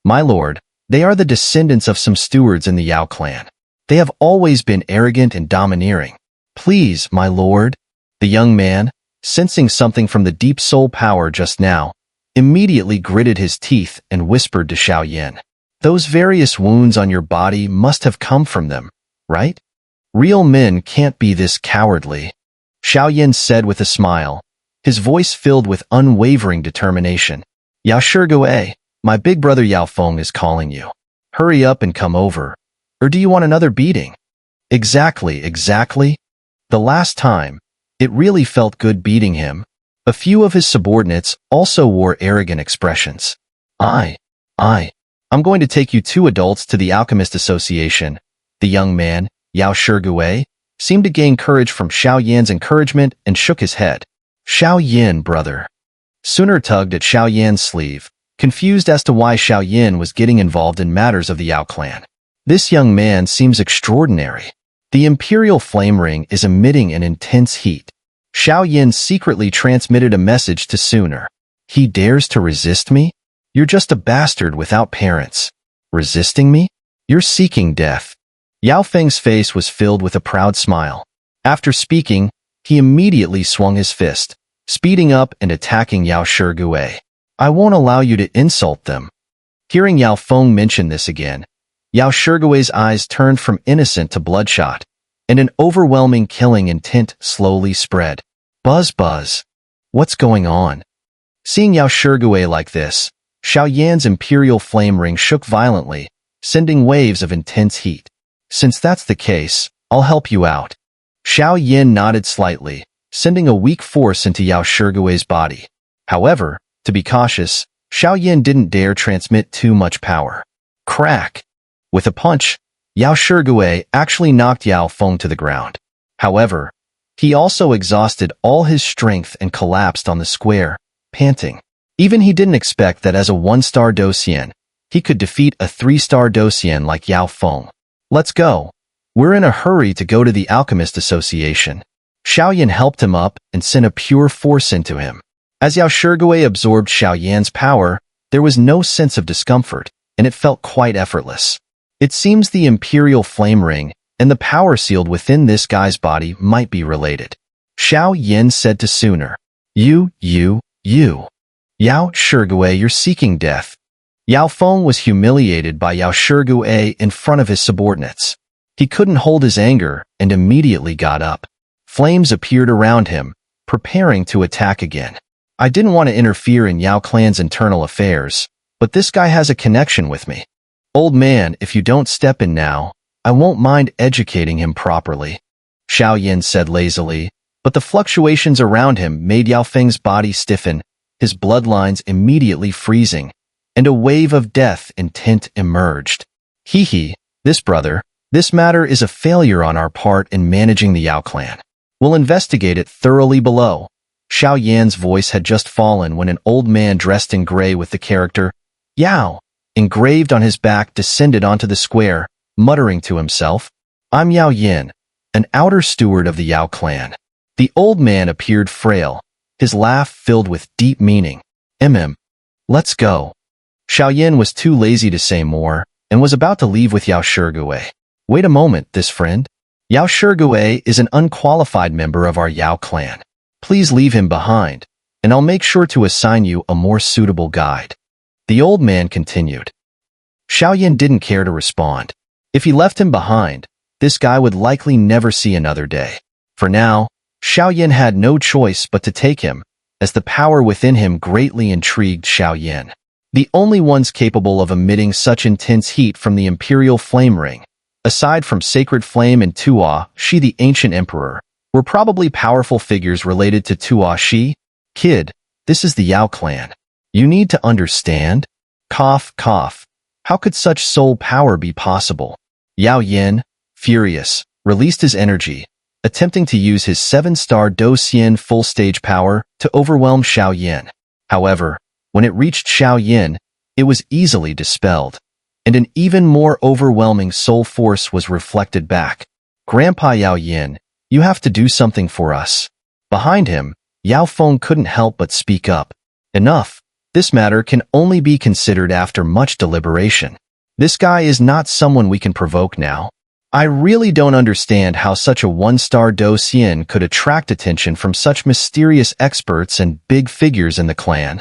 My lord, they are the descendants of some stewards in the Yao clan. They have always been arrogant and domineering. Please, my lord. The young man, sensing something from the deep soul power just now, immediately gritted his teeth and whispered to Xiao. Those various wounds on your body must have come from them, right? Real men can't be this cowardly. Xiao said with a smile, his voice filled with unwavering determination. Yao Shigui, my big brother Yao Feng is calling you. Hurry up and come over. Or do you want another beating? Exactly. The last time, it really felt good beating him. A few of his subordinates also wore arrogant expressions. I'm going to take you two adults to the Alchemist Association. The young man, Yao Shigui, seemed to gain courage from Xiao's encouragement and shook his head. Xiao, brother. Xun'er tugged at Xiao's sleeve, confused as to why Xiao was getting involved in matters of the Yao clan. This young man seems extraordinary. The Imperial Flame Ring is emitting an intense heat. Xiao secretly transmitted a message to Xun'er. He dares to resist me? You're just a bastard without parents. Resisting me? You're seeking death. Yao Feng's face was filled with a proud smile. After speaking, he immediately swung his fist, speeding up and attacking Yao Shigui. I won't allow you to insult them. Hearing Yao Feng mention this again, Yao Shigui's eyes turned from innocent to bloodshot, and an overwhelming killing intent slowly spread. Buzz. What's going on? Seeing Yao Shigui like this, Xiao's Imperial Flame Ring shook violently, sending waves of intense heat. Since that's the case, I'll help you out. Xiao nodded slightly, sending a weak force into Yao Shigui's body. However, to be cautious, Xiao didn't dare transmit too much power. Crack! With a punch, Yao Shigui actually knocked Yao Feng to the ground. However, he also exhausted all his strength and collapsed on the square, panting. Even he didn't expect that as a 1-star Docian, he could defeat a 3-star Docian like Yao Feng. Let's go. We're in a hurry to go to the Alchemist Association. Xiao helped him up and sent a pure force into him. As Yao Shigui absorbed Xiao's power, there was no sense of discomfort, and it felt quite effortless. It seems the Imperial Flame Ring and the power sealed within this guy's body might be related. Xiao said to Xun'er, You. Yao Shigui, you're seeking death. Yao Feng was humiliated by Yao Shigui in front of his subordinates. He couldn't hold his anger and immediately got up. Flames appeared around him, preparing to attack again. I didn't want to interfere in Yao clan's internal affairs, but this guy has a connection with me. Old man, if you don't step in now, I won't mind educating him properly. Xiao said lazily, but the fluctuations around him made Yao Feng's body stiffen, his bloodlines immediately freezing, and a wave of death intent emerged. This matter is a failure on our part in managing the Yao clan. We'll investigate it thoroughly below. Xiao's voice had just fallen when an old man dressed in gray with the character Yao engraved on his back descended onto the square, muttering to himself, I'm Yao, an outer steward of the Yao clan. The old man appeared frail, his laugh filled with deep meaning. Let's go. Xiao was too lazy to say more, and was about to leave with Yao Shigui. Wait a moment, this friend. Yao Shigui is an unqualified member of our Yao clan. Please leave him behind, and I'll make sure to assign you a more suitable guide. The old man continued. Xiao didn't care to respond. If he left him behind, this guy would likely never see another day. For now, Xiao had no choice but to take him, as the power within him greatly intrigued Xiao. The only ones capable of emitting such intense heat from the Imperial Flame Ring, aside from Sacred Flame and Tuo Shi the Ancient Emperor, were probably powerful figures related to Tuo Shi. Kid, this is the Yao clan. You need to understand. Cough. How could such soul power be possible? Yao, furious, released his energy, attempting to use his 7-star Docian full stage power to overwhelm Xiao. However, when it reached Xiao, it was easily dispelled, and an even more overwhelming soul force was reflected back. Grandpa Yao, you have to do something for us. Behind him, Yao Feng couldn't help but speak up. Enough. This matter can only be considered after much deliberation. This guy is not someone we can provoke now. I really don't understand how such a one-star Do Xian could attract attention from such mysterious experts and big figures in the clan.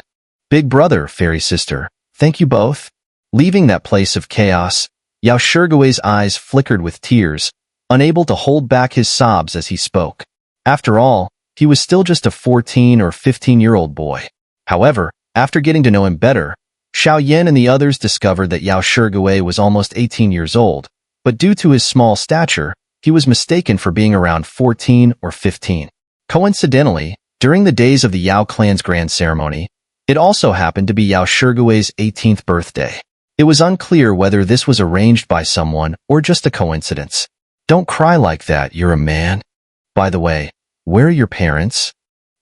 Big brother, fairy sister, thank you both. Leaving that place of chaos, Yao Shigui's eyes flickered with tears, unable to hold back his sobs as he spoke. After all, he was still just a 14 or 15-year-old boy. However, after getting to know him better, Xiao Yin and the others discovered that Yao Shigui was almost 18 years old, but due to his small stature, he was mistaken for being around 14 or 15. Coincidentally, during the days of the Yao clan's grand ceremony, it also happened to be Yao Shigui's 18th birthday. It was unclear whether this was arranged by someone or just a coincidence. Don't cry like that, you're a man. By the way, where are your parents?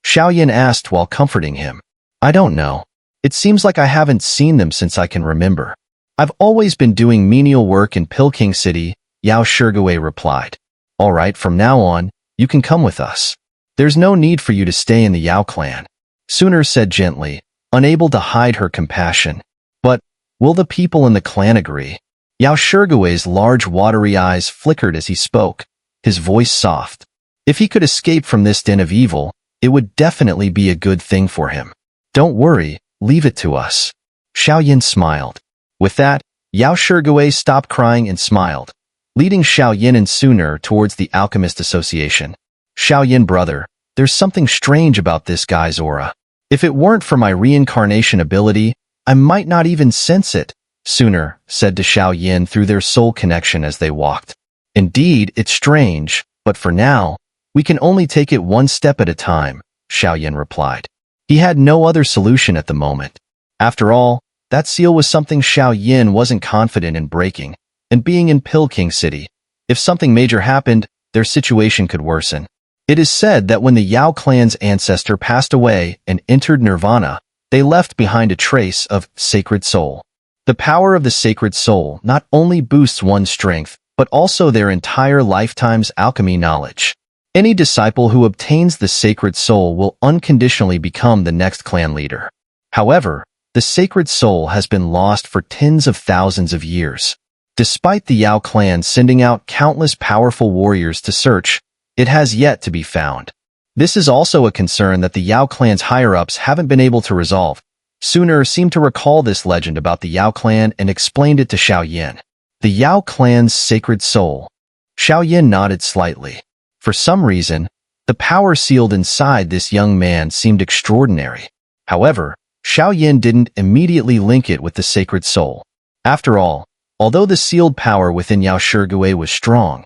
Xiao Yin asked while comforting him. I don't know. It seems like I haven't seen them since I can remember. I've always been doing menial work in Peking City, Yao Shigui replied. All right, from now on, you can come with us. There's no need for you to stay in the Yao clan, Xun'er said gently, unable to hide her compassion. But, will the people in the clan agree? Yao Shigui's large watery eyes flickered as he spoke, his voice soft. If he could escape from this den of evil, it would definitely be a good thing for him. Don't worry, leave it to us. Xiao Yin smiled. With that, Yao Shigui stopped crying and smiled, leading Xiao Yin and Xun'er towards the Alchemist Association. Xiao Yin brother, there's something strange about this guy's aura. If it weren't for my reincarnation ability, I might not even sense it, Xun'er said to Xiao Yin through their soul connection as they walked. Indeed, it's strange, but for now, we can only take it one step at a time, Xiao Yin replied. He had no other solution at the moment. After all, that seal was something Xiao Yin wasn't confident in breaking, and being in Peking City, if something major happened, their situation could worsen. It is said that when the Yao clan's ancestor passed away and entered nirvana, they left behind a trace of sacred soul. The power of the sacred soul not only boosts one's strength, but also their entire lifetime's alchemy knowledge. Any disciple who obtains the sacred soul will unconditionally become the next clan leader. However, the sacred soul has been lost for tens of thousands of years. Despite the Yao clan sending out countless powerful warriors to search, it has yet to be found. This is also a concern that the Yao clan's higher-ups haven't been able to resolve. Xun'er seemed to recall this legend about the Yao clan and explained it to Xiao Yin. The Yao clan's sacred soul. Xiao Yin nodded slightly. For some reason, the power sealed inside this young man seemed extraordinary. However, Xiao Yin didn't immediately link it with the sacred soul. After all, although the sealed power within Yao Shigui was strong,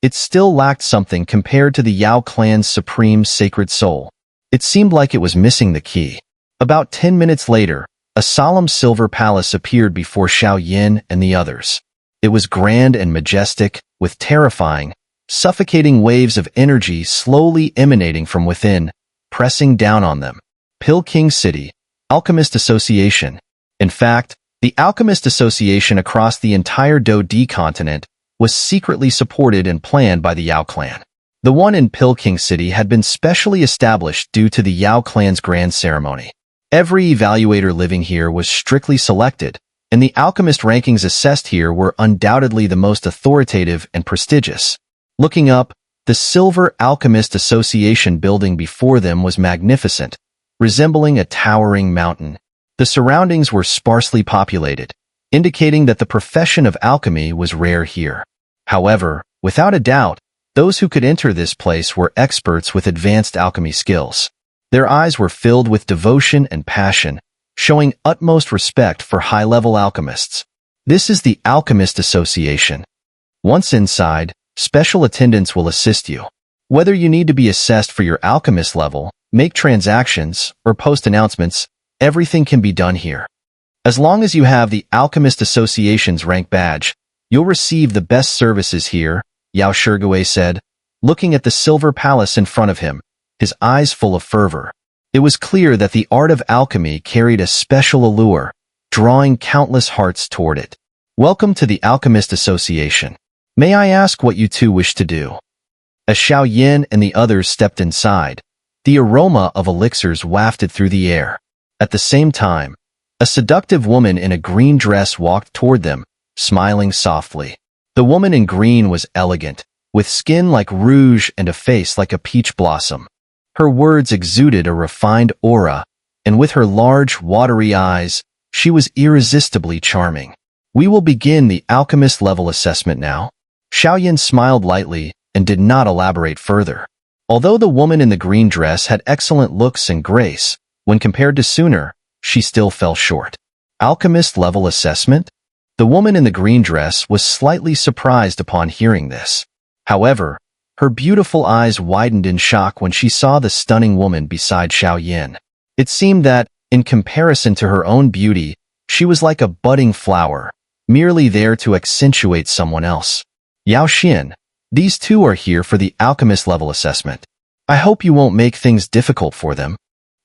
it still lacked something compared to the Yao clan's supreme sacred soul. It seemed like it was missing the key. About 10 minutes later, a solemn silver palace appeared before Xiao Yin and the others. It was grand and majestic, with terrifying, suffocating waves of energy slowly emanating from within, pressing down on them. Peking City, Alchemist Association. In fact, the Alchemist Association across the entire Do D continent was secretly supported and planned by the Yao clan. The one in Peking City had been specially established due to the Yao clan's grand ceremony. Every evaluator living here was strictly selected, and the alchemist rankings assessed here were undoubtedly the most authoritative and prestigious. Looking up, the Silver Alchemist Association building before them was magnificent, resembling a towering mountain. The surroundings were sparsely populated, indicating that the profession of alchemy was rare here. However, without a doubt, those who could enter this place were experts with advanced alchemy skills. Their eyes were filled with devotion and passion, showing utmost respect for high-level alchemists. This is the Alchemist Association. Once inside, special attendants will assist you. Whether you need to be assessed for your alchemist level, make transactions, or post announcements, everything can be done here. As long as you have the Alchemist Association's rank badge, you'll receive the best services here, Yao Shigui said, looking at the silver palace in front of him, his eyes full of fervor. It was clear that the art of alchemy carried a special allure, drawing countless hearts toward it. Welcome to the Alchemist Association. May I ask what you two wish to do? As Xiao Yin and the others stepped inside, the aroma of elixirs wafted through the air. At the same time, A seductive woman in a green dress walked toward them, smiling softly. The woman in green was elegant, with skin like rouge and a face like a peach blossom. Her words exuded a refined aura, and with her large, watery eyes, she was irresistibly charming. We will begin the alchemist level assessment now. Xiao smiled lightly and did not elaborate further. Although the woman in the green dress had excellent looks and grace, when compared to Xun'er, she still fell short. Alchemist level assessment? The woman in the green dress was slightly surprised upon hearing this. However, her beautiful eyes widened in shock when she saw the stunning woman beside Xiao. It seemed that, in comparison to her own beauty, she was like a budding flower, merely there to accentuate someone else. Yao Xin, these two are here for the alchemist level assessment. I hope you won't make things difficult for them.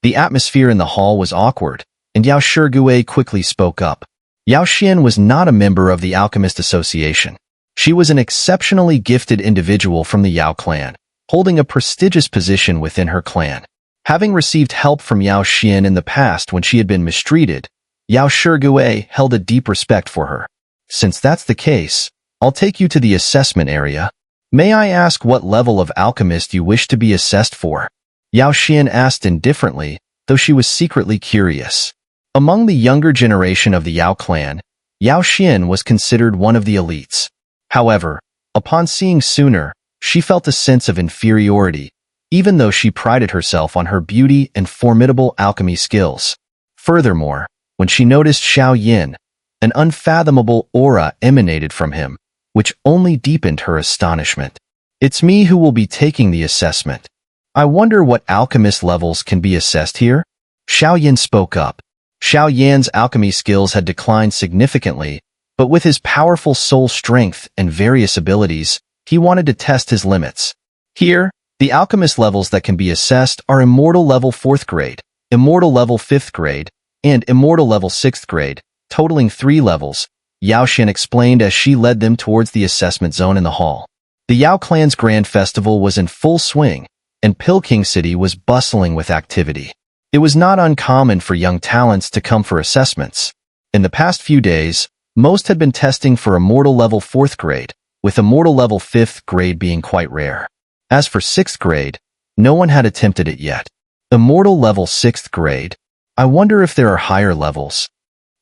The atmosphere in the hall was awkward, and Yao Shigui quickly spoke up. Yao Xin was not a member of the Alchemist Association. She was an exceptionally gifted individual from the Yao clan, holding a prestigious position within her clan. Having received help from Yao Xin in the past when she had been mistreated, Yao Shigui held a deep respect for her. Since that's the case, I'll take you to the assessment area. May I ask what level of alchemist you wish to be assessed for? Yao Xin asked indifferently, though she was secretly curious. Among the younger generation of the Yao clan, Yao Xin was considered one of the elites. However, upon seeing Xun'er, she felt a sense of inferiority, even though she prided herself on her beauty and formidable alchemy skills. Furthermore, when she noticed Xiao, an unfathomable aura emanated from him, which only deepened her astonishment. It's me who will be taking the assessment. I wonder what alchemist levels can be assessed here? Xiao spoke up. Xiao alchemy skills had declined significantly, but with his powerful soul strength and various abilities, he wanted to test his limits. Here, the alchemist levels that can be assessed are Immortal level 4th grade, Immortal level 5th grade, and Immortal level 6th grade, totaling 3 levels, Yao Xin explained as she led them towards the assessment zone in the hall. The Yao clan's grand festival was in full swing, and Pilking City was bustling with activity. It was not uncommon for young talents to come for assessments. In the past few days, most had been testing for Immortal level 4th grade, with Immortal level 5th grade being quite rare. As for 6th grade, no one had attempted it yet. Immortal level 6th grade? I wonder if there are higher levels.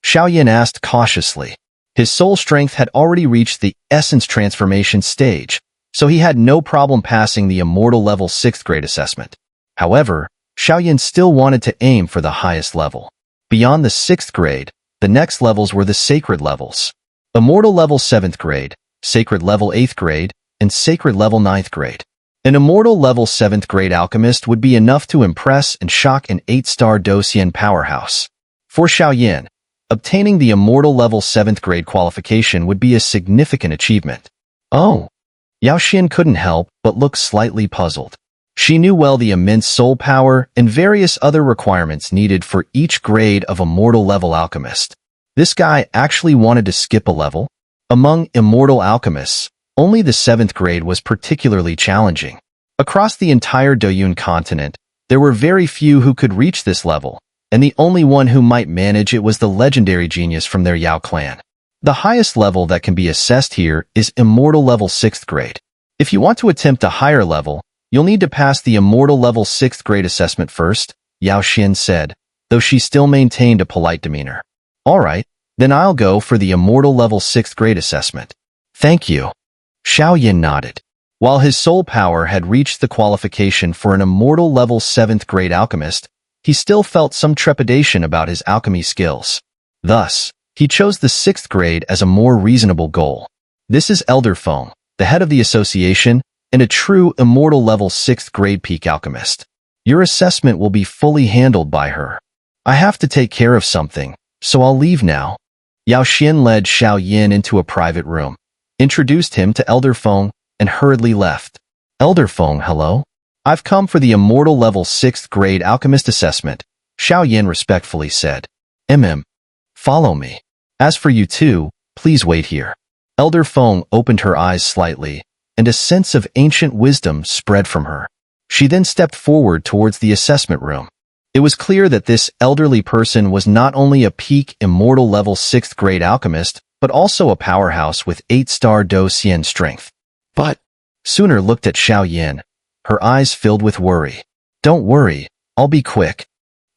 Xiao asked cautiously. His soul strength had already reached the essence transformation stage, so he had no problem passing the Immortal level 6th grade assessment. However, Xiao still wanted to aim for the highest level. Beyond the 6th grade, the next levels were the sacred levels. Immortal level 7th grade, sacred level 8th grade, and sacred level 9th grade. An Immortal level 7th grade alchemist would be enough to impress and shock an 8-star Dosian powerhouse. For Xiao, obtaining the Immortal level 7th grade qualification would be a significant achievement. Oh! Yao Xin couldn't help but look slightly puzzled. She knew well the immense soul power and various other requirements needed for each grade of Immortal level alchemist. This guy actually wanted to skip a level. Among Immortal alchemists, only the 7th grade was particularly challenging. Across the entire Doyun continent, there were very few who could reach this level, and the only one who might manage it was the legendary genius from their Yao clan. The highest level that can be assessed here is Immortal level 6th grade. If you want to attempt a higher level, you'll need to pass the Immortal level 6th grade assessment first, Yao Xin said, though she still maintained a polite demeanor. Alright, then I'll go for the Immortal level 6th grade assessment. Thank you. Xiao nodded. While his soul power had reached the qualification for an Immortal level 7th grade alchemist, he still felt some trepidation about his alchemy skills. Thus, he chose the 6th grade as a more reasonable goal. This is Elder Feng, the head of the association, and a true Immortal level 6th grade peak alchemist. Your assessment will be fully handled by her. I have to take care of something, so I'll leave now. Yao Xin led Xiao into a private room, introduced him to Elder Feng, and hurriedly left. Elder Feng, hello? I've come for the Immortal level 6th grade alchemist assessment, Xiao respectfully said. Follow me. As for you two, please wait here. Elder Feng opened her eyes slightly, and a sense of ancient wisdom spread from her. She then stepped forward towards the assessment room. It was clear that this elderly person was not only a peak immortal level 6th grade alchemist, but also a powerhouse with 8-star Do Xian strength. But Xun'er looked at Xiao Yin, her eyes filled with worry. Don't worry, I'll be quick.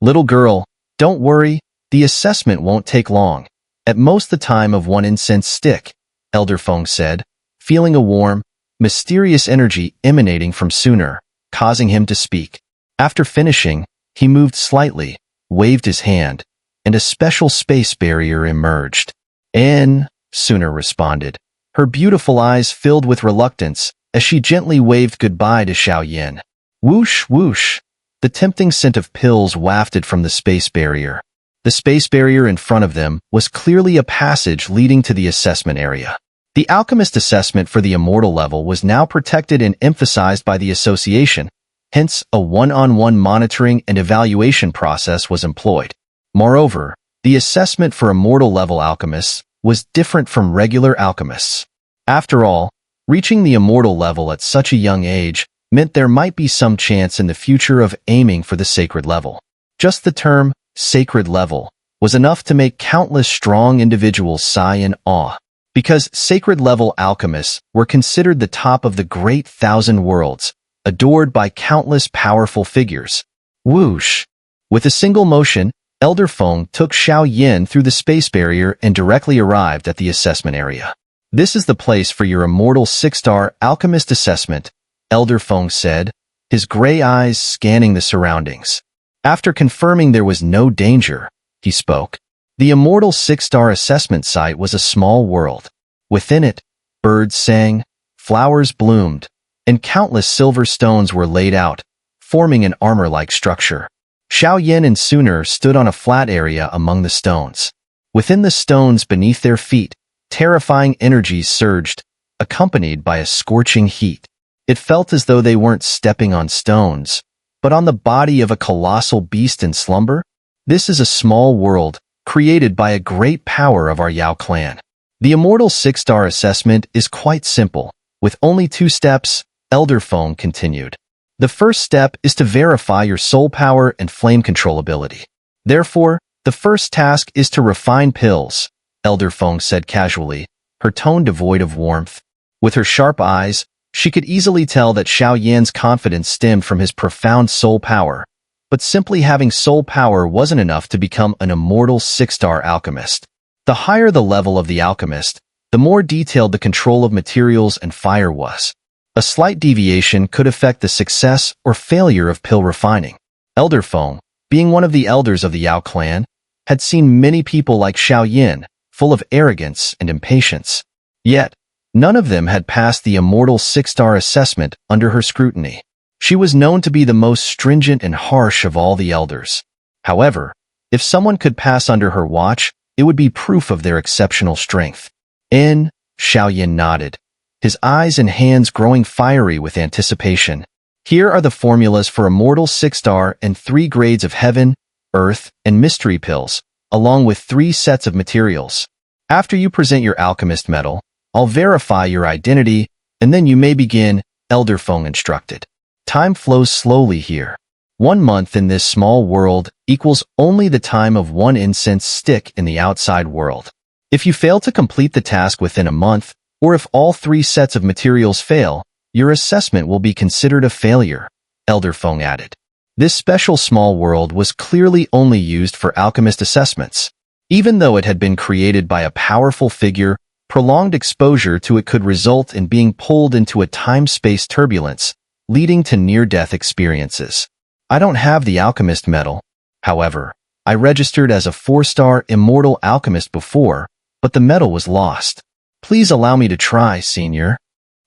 Little girl, don't worry, the assessment won't take long. At most the time of one incense stick, Elder Feng said, feeling a warm, mysterious energy emanating from Xun'er, causing him to speak. After finishing, he moved slightly, waved his hand, and a special space barrier emerged. Xun'er responded, her beautiful eyes filled with reluctance as she gently waved goodbye to Xiao Yin. Whoosh, whoosh. The tempting scent of pills wafted from the space barrier. The space barrier in front of them was clearly a passage leading to the assessment area. The alchemist assessment for the immortal level was now protected and emphasized by the association. Hence, a one-on-one monitoring and evaluation process was employed. Moreover, the assessment for immortal level alchemists was different from regular alchemists. After all, reaching the immortal level at such a young age meant there might be some chance in the future of aiming for the sacred level. Just the term, sacred level, was enough to make countless strong individuals sigh in awe. Because sacred level alchemists were considered the top of the great thousand worlds, adored by countless powerful figures. Whoosh! With a single motion, Elder Feng took Xiao Yin through the space barrier and directly arrived at the assessment area. This is the place for your immortal 6-star alchemist assessment, Elder Feng said, his gray eyes scanning the surroundings. After confirming there was no danger, he spoke. The immortal 6-star assessment site was a small world. Within it, birds sang, flowers bloomed, and countless silver stones were laid out, forming an armor-like structure. Xiao Yin and Xun'er stood on a flat area among the stones. Within the stones beneath their feet, terrifying energies surged, accompanied by a scorching heat. It felt as though they weren't stepping on stones, but on the body of a colossal beast in slumber. This is a small world, created by a great power of our Yao clan. The immortal 6-star assessment is quite simple, with only 2 steps, Elder Feng continued. The first step is to verify your soul power and flame control ability. Therefore, the first task is to refine pills, Elder Feng said casually, her tone devoid of warmth. With her sharp eyes, she could easily tell that Xiao Yan's confidence stemmed from his profound soul power, but simply having soul power wasn't enough to become an immortal 6-star alchemist. The higher the level of the alchemist, the more detailed the control of materials and fire was. A slight deviation could affect the success or failure of pill refining. Elder Feng, being one of the elders of the Yao clan, had seen many people like Xiao Yin, full of arrogance and impatience. Yet, none of them had passed the immortal 6-star assessment under her scrutiny. She was known to be the most stringent and harsh of all the elders. However, if someone could pass under her watch, it would be proof of their exceptional strength. Xiao Yin nodded, his eyes and hands growing fiery with anticipation. Here are the formulas for immortal 6-star and 3 grades of heaven, earth, and mystery pills, along with 3 sets of materials. After you present your alchemist medal, I'll verify your identity, and then you may begin, Elder Feng instructed. Time flows slowly here. 1 month in this small world equals only the time of 1 incense stick in the outside world. If you fail to complete the task within a month, or if all 3 sets of materials fail, your assessment will be considered a failure, Elder Feng added. This special small world was clearly only used for alchemist assessments. Even though it had been created by a powerful figure, prolonged exposure to it could result in being pulled into a time-space turbulence, leading to near-death experiences. I don't have the alchemist medal. However, I registered as a 4-star immortal alchemist before, but the medal was lost. Please allow me to try, Senior.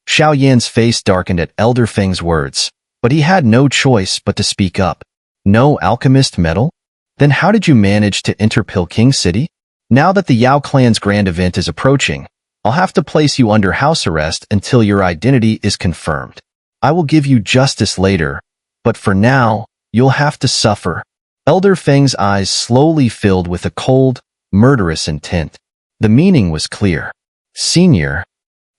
Xiao Yan's face darkened at Elder Feng's words, but he had no choice but to speak up. No alchemist medal? Then how did you manage to enter Pilking City? Now that the Yao clan's grand event is approaching, I'll have to place you under house arrest until your identity is confirmed. I will give you justice later, but for now, you'll have to suffer. Elder Feng's eyes slowly filled with a cold, murderous intent. The meaning was clear. Senior.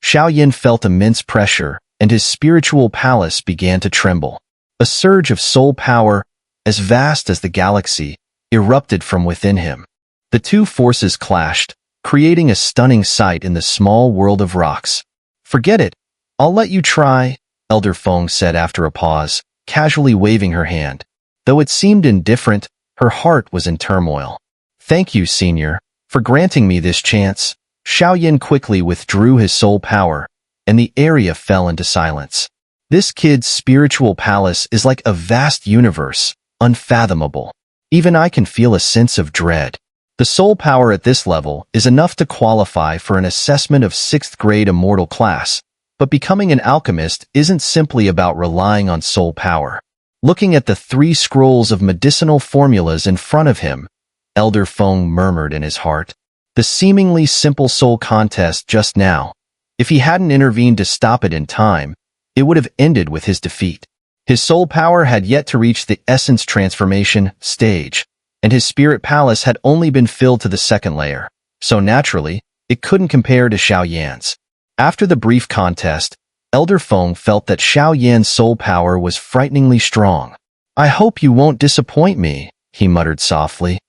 Xiao Yin felt immense pressure, and his spiritual palace began to tremble. A surge of soul power, as vast as the galaxy, erupted from within him. The two forces clashed, creating a stunning sight in the small world of rocks. "Forget it. I'll let you try," Elder Feng said after a pause, casually waving her hand. Though it seemed indifferent, her heart was in turmoil. "Thank you, Senior, for granting me this chance." Xiao quickly withdrew his soul power, and the area fell into silence. This kid's spiritual palace is like a vast universe, unfathomable. Even I can feel a sense of dread. The soul power at this level is enough to qualify for an assessment of 6th grade immortal class, but becoming an alchemist isn't simply about relying on soul power. Looking at the 3 scrolls of medicinal formulas in front of him, Elder Feng murmured in his heart. The seemingly simple soul contest just now, if he hadn't intervened to stop it in time, it would have ended with his defeat. His soul power had yet to reach the essence transformation stage, and his spirit palace had only been filled to the 2nd layer, so naturally, it couldn't compare to Xiao Yan's. After the brief contest, Elder Feng felt that Xiao Yan's soul power was frighteningly strong. "I hope you won't disappoint me," he muttered softly.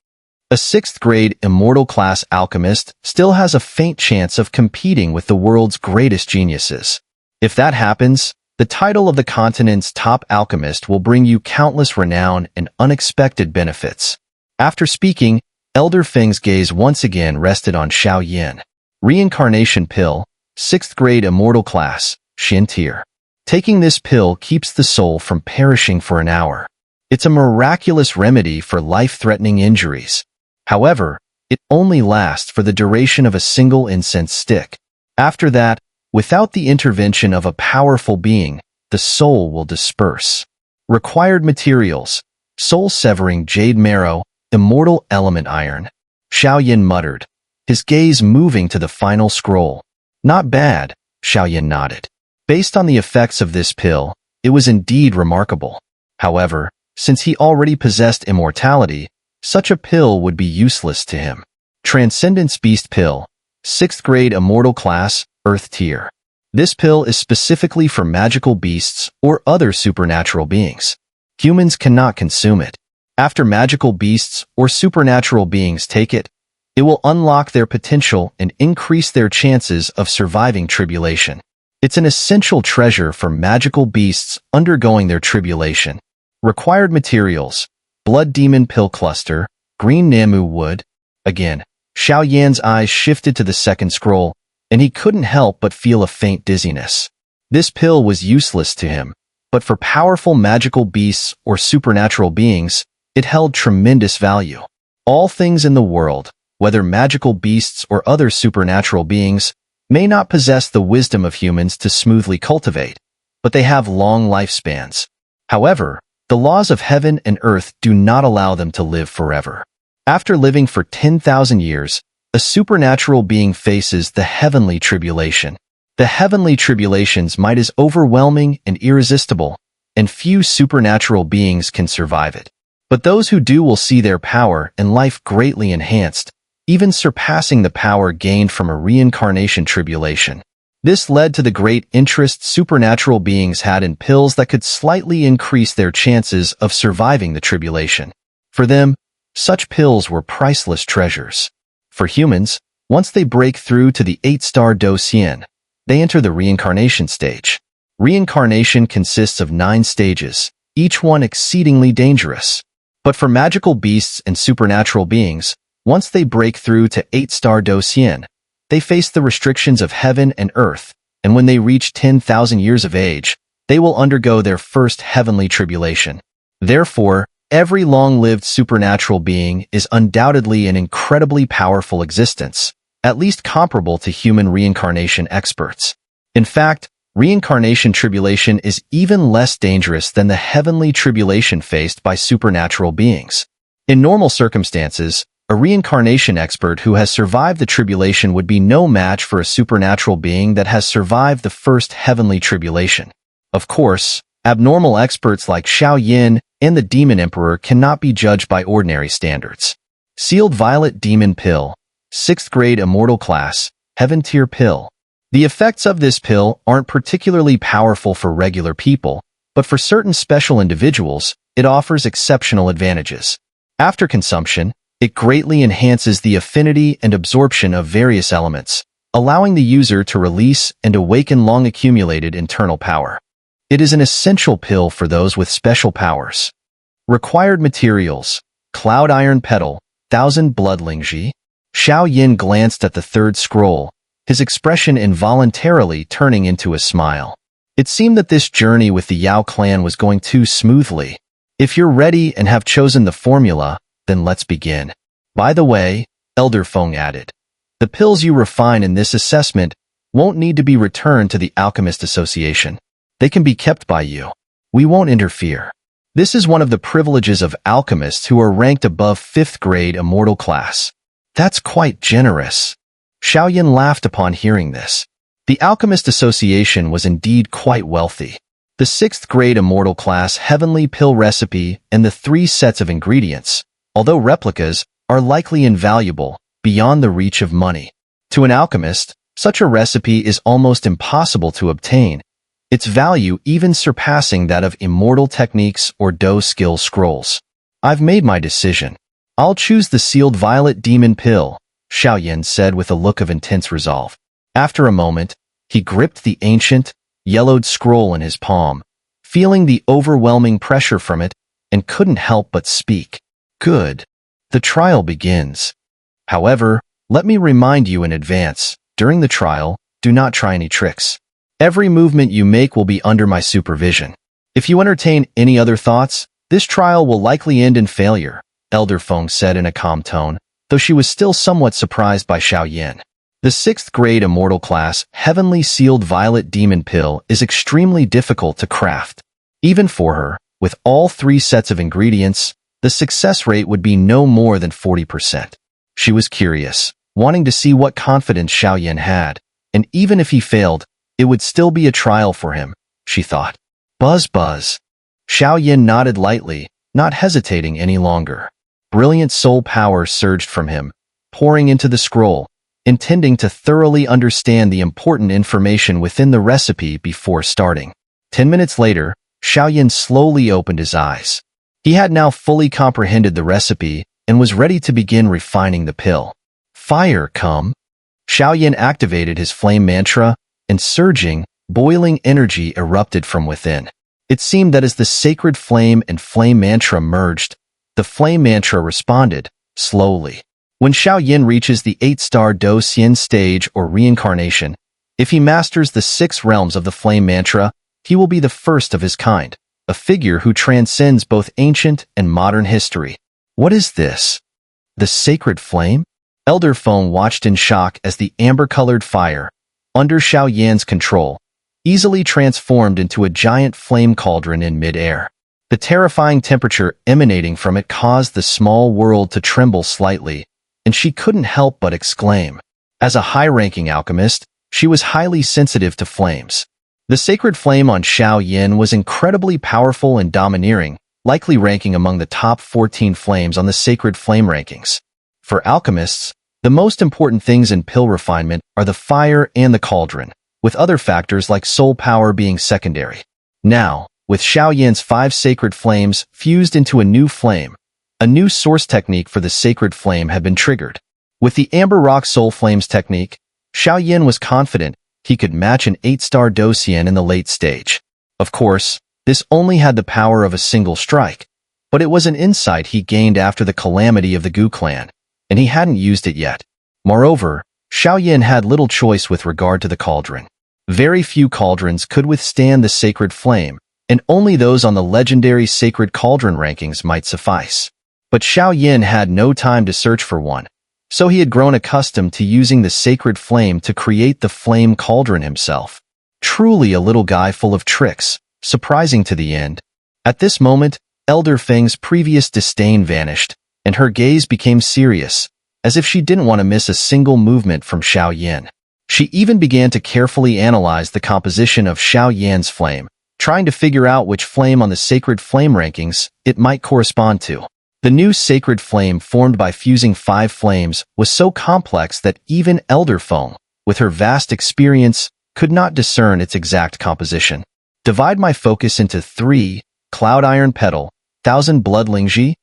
A 6th grade immortal class alchemist still has a faint chance of competing with the world's greatest geniuses. If that happens, the title of the continent's top alchemist will bring you countless renown and unexpected benefits. After speaking, Elder Feng's gaze once again rested on Xiao Yan. Reincarnation Pill, 6th grade immortal class, Shin Tier. Taking this pill keeps the soul from perishing for an hour. It's a miraculous remedy for life-threatening injuries. However, it only lasts for the duration of a single incense stick. After that, without the intervention of a powerful being, the soul will disperse. Required materials: soul-severing jade marrow, immortal element iron. Xiao Yan muttered, his gaze moving to the final scroll. "Not bad," Xiao Yan nodded. Based on the effects of this pill, it was indeed remarkable. However, since he already possessed immortality, such a pill would be useless to him. Transcendence Beast Pill, 6th grade immortal class, Earth Tier. This pill is specifically for magical beasts or other supernatural beings. Humans cannot consume it. After magical beasts or supernatural beings take it, it will unlock their potential and increase their chances of surviving tribulation. It's an essential treasure for magical beasts undergoing their tribulation. Required materials: Blood Demon Pill Cluster, Green Namu Wood. Again, Xiao Yan's eyes shifted to the 2nd scroll, and he couldn't help but feel a faint dizziness. This pill was useless to him, but for powerful magical beasts or supernatural beings, it held tremendous value. All things in the world, whether magical beasts or other supernatural beings, may not possess the wisdom of humans to smoothly cultivate, but they have long lifespans. However, the laws of heaven and earth do not allow them to live forever. After living for 10,000 years, a supernatural being faces the heavenly tribulation. The heavenly tribulations might is overwhelming and irresistible, and few supernatural beings can survive it. But those who do will see their power and life greatly enhanced, even surpassing the power gained from a reincarnation tribulation. This led to the great interest supernatural beings had in pills that could slightly increase their chances of surviving the tribulation. For them, such pills were priceless treasures. For humans, once they break through to the 8-star Do Xian, they enter the reincarnation stage. Reincarnation consists of 9 stages, each one exceedingly dangerous. But for magical beasts and supernatural beings, once they break through to 8-star Do Xian, they face the restrictions of heaven and earth, and when they reach 10,000 years of age, they will undergo their first heavenly tribulation. Therefore, every long-lived supernatural being is undoubtedly an incredibly powerful existence, at least comparable to human reincarnation experts. In fact, reincarnation tribulation is even less dangerous than the heavenly tribulation faced by supernatural beings. In normal circumstances, a reincarnation expert who has survived the tribulation would be no match for a supernatural being that has survived the first heavenly tribulation. Of course, abnormal experts like Xiao Yan and the Demon Emperor cannot be judged by ordinary standards. Sealed Violet Demon Pill, 6th grade immortal class, Heaven Tier Pill. The effects of this pill aren't particularly powerful for regular people, but for certain special individuals, it offers exceptional advantages. After consumption, it greatly enhances the affinity and absorption of various elements, allowing the user to release and awaken long-accumulated internal power. It is an essential pill for those with special powers. Required materials: Cloud Iron Petal, 1000 Blood Lingji. Xiao Yin glanced at the third scroll, his expression involuntarily turning into a smile. It seemed that this journey with the Yao clan was going too smoothly. If you're ready and have chosen the formula, then let's begin. By the way, Elder Feng added, the pills you refine in this assessment won't need to be returned to the Alchemist Association. They can be kept by you. We won't interfere. This is one of the privileges of alchemists who are ranked above 5th grade immortal class. That's quite generous. Xiao Yin laughed upon hearing this. The Alchemist Association was indeed quite wealthy. The 6th grade immortal class heavenly pill recipe and the 3 sets of ingredients, although replicas, are likely invaluable, beyond the reach of money. To an alchemist, such a recipe is almost impossible to obtain, its value even surpassing that of immortal techniques or Do skill scrolls. I've made my decision. I'll choose the sealed violet demon pill, Xiao Yin said with a look of intense resolve. After a moment, he gripped the ancient, yellowed scroll in his palm, feeling the overwhelming pressure from it, and couldn't help but speak. Good. The trial begins. However, let me remind you in advance, during the trial, do not try any tricks. Every movement you make will be under my supervision. If you entertain any other thoughts, this trial will likely end in failure, Elder Feng said in a calm tone, though she was still somewhat surprised by Xiao Yin. The 6th grade immortal class heavenly sealed violet demon pill is extremely difficult to craft. Even for her, with all 3 sets of ingredients, the success rate would be no more than 40%. She was curious, wanting to see what confidence Xiao Yin had, and even if he failed, it would still be a trial for him, she thought. Buzz buzz. Xiao Yin nodded lightly, not hesitating any longer. Brilliant soul power surged from him, pouring into the scroll, intending to thoroughly understand the important information within the recipe before starting. 10 minutes later, Xiao Yin slowly opened his eyes. He had now fully comprehended the recipe and was ready to begin refining the pill. Fire come! Xiao Yin activated his flame mantra, and surging, boiling energy erupted from within. It seemed that as the sacred flame and flame mantra merged, the flame mantra responded, slowly. When Xiao Yin reaches the 8-star Do Xian stage or reincarnation, if he masters the 6 realms of the flame mantra, he will be the first of his kind, a figure who transcends both ancient and modern history. What is this? The sacred flame? Elder Feng watched in shock as the amber-colored fire, under Xiao Yan's control, easily transformed into a giant flame cauldron in mid-air. The terrifying temperature emanating from it caused the small world to tremble slightly, and she couldn't help but exclaim. As a high-ranking alchemist, she was highly sensitive to flames. The sacred flame on Xiao Yin was incredibly powerful and domineering, likely ranking among the top 14 flames on the sacred flame rankings. For alchemists, the most important things in pill refinement are the fire and the cauldron, with other factors like soul power being secondary. Now, with Xiao Yan's 5 sacred flames fused into a new flame, a new source technique for the sacred flame had been triggered. With the Amber Rock Soul Flames technique, Xiao Yin was confident he could match an 8-star Do Xian in the late stage. Of course, this only had the power of a single strike, but it was an insight he gained after the calamity of the Gu clan, and he hadn't used it yet. Moreover, Xiao Yin had little choice with regard to the cauldron. Very few cauldrons could withstand the sacred flame, and only those on the legendary sacred cauldron rankings might suffice. But Xiao Yin had no time to search for one, so he had grown accustomed to using the sacred flame to create the flame cauldron himself. Truly a little guy full of tricks, surprising to the end. At this moment, Elder Feng's previous disdain vanished, and her gaze became serious, as if she didn't want to miss a single movement from Xiao Yin. She even began to carefully analyze the composition of Xiao Yan's flame, trying to figure out which flame on the sacred flame rankings it might correspond to. The new sacred flame formed by fusing 5 flames was so complex that even Elder Feng, with her vast experience, could not discern its exact composition. Divide my focus into 3, Cloud Iron Petal, thousand blood lingji,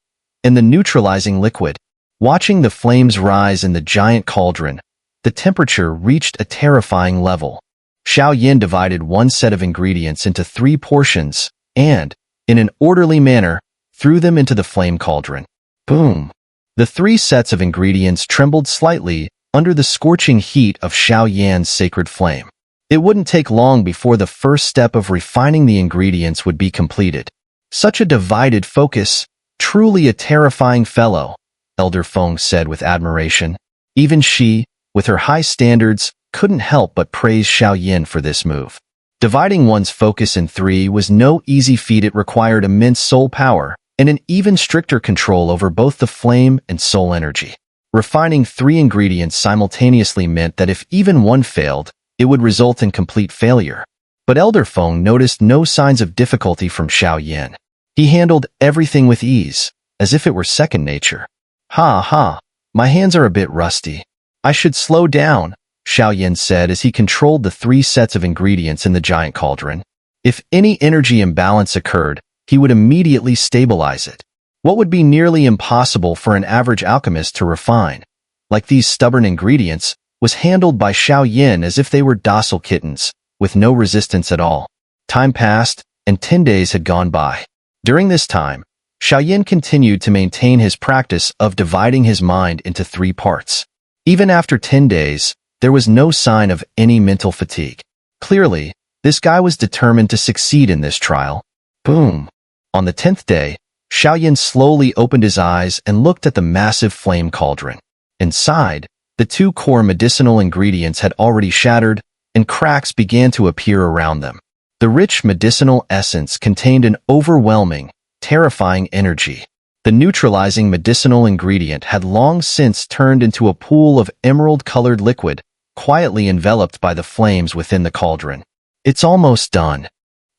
and the neutralizing liquid. Watching the flames rise in the giant cauldron, the temperature reached a terrifying level. Xiao Yin divided one set of ingredients into 3 portions and, in an orderly manner, threw them into the flame cauldron. Boom! The 3 sets of ingredients trembled slightly under the scorching heat of Xiao Yan's sacred flame. It wouldn't take long before the first step of refining the ingredients would be completed. Such a divided focus, truly a terrifying fellow, Elder Feng said with admiration. Even she, with her high standards, couldn't help but praise Xiao Yin for this move. Dividing one's focus in 3 was no easy feat. It required immense soul power and an even stricter control over both the flame and soul energy. Refining 3 ingredients simultaneously meant that if even one failed, it would result in complete failure. But Elder Feng noticed no signs of difficulty from Xiao Yin. He handled everything with ease, as if it were second nature. Ha, my hands are a bit rusty. I should slow down, Xiao Yin said as he controlled the 3 sets of ingredients in the giant cauldron. If any energy imbalance occurred, he would immediately stabilize it. What would be nearly impossible for an average alchemist to refine, like these stubborn ingredients, was handled by Xiao Yin as if they were docile kittens, with no resistance at all. Time passed, and 10 days had gone by. During this time, Xiao Yin continued to maintain his practice of dividing his mind into 3 parts. Even after 10 days, there was no sign of any mental fatigue. Clearly, this guy was determined to succeed in this trial. Boom! On the 10th day, Xiao Yin slowly opened his eyes and looked at the massive flame cauldron. Inside, the 2 core medicinal ingredients had already shattered, and cracks began to appear around them. The rich medicinal essence contained an overwhelming, terrifying energy. The neutralizing medicinal ingredient had long since turned into a pool of emerald-colored liquid, quietly enveloped by the flames within the cauldron. It's almost done.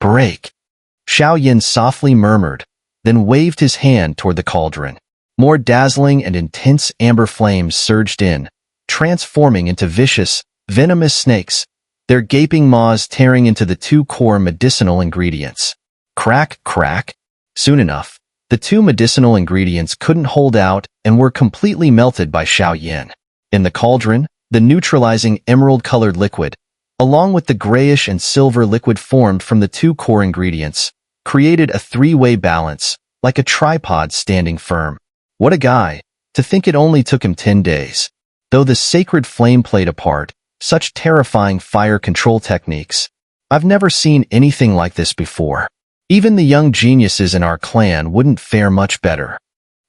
Break! Xiao Yin softly murmured, then waved his hand toward the cauldron. More dazzling and intense amber flames surged in, transforming into vicious, venomous snakes, their gaping maws tearing into the 2 core medicinal ingredients. Crack, crack. Soon enough, the 2 medicinal ingredients couldn't hold out and were completely melted by Xiao Yin. In the cauldron, the neutralizing emerald-colored liquid, along with the grayish and silver liquid formed from the 2 core ingredients, created a 3-way balance, like a tripod standing firm. What a guy! To think it only took him 10 days. Though the sacred flame played a part, such terrifying fire control techniques. I've never seen anything like this before. Even the young geniuses in our clan wouldn't fare much better.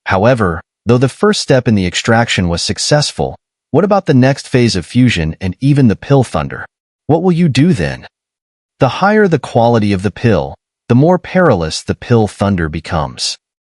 However, though the first step in the extraction was successful, what about the next phase of fusion and even the pill thunder? What will you do then? The higher the quality of the pill, the more perilous the pill thunder becomes.